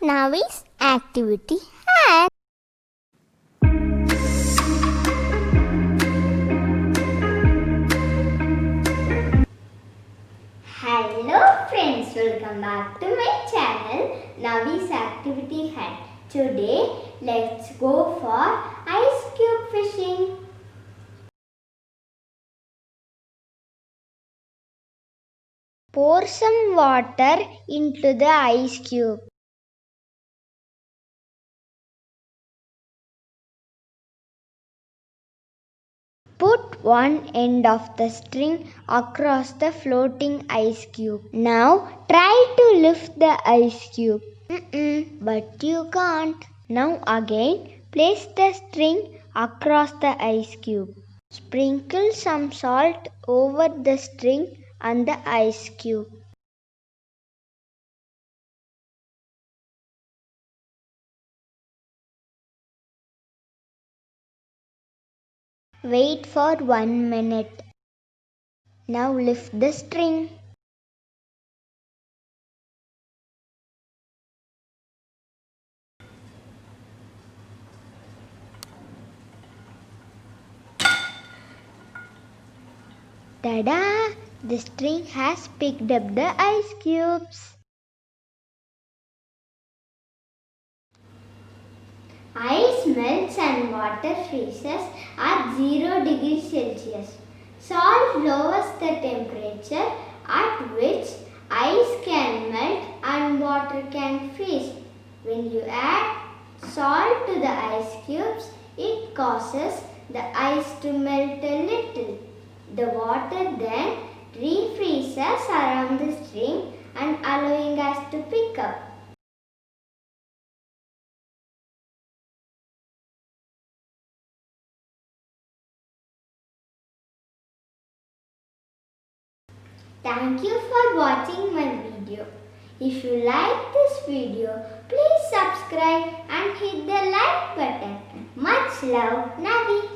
Navi's activity hat. Hello friends, welcome back to my channel Navi's activity hat. Today let's go for ice cube fishing. Pour some water into the ice cube. Put one end of the string across the floating ice cube. Now try to lift the ice cube. But you can't. Now again place the string across the ice cube. Sprinkle some salt over the string and the ice cube. Wait for 1 minute. Now lift the string. Tada! The string has picked up the ice cubes. Ice melts and water freezes at 0 degrees Celsius. Salt lowers the temperature at which ice can melt and water can freeze. When you add salt to the ice cubes, it causes the ice to melt a little. The water then refreezes around the string and allowing us to pick up. Thank you for watching my video. If you like this video, please subscribe and hit the like button. Much love, Navi.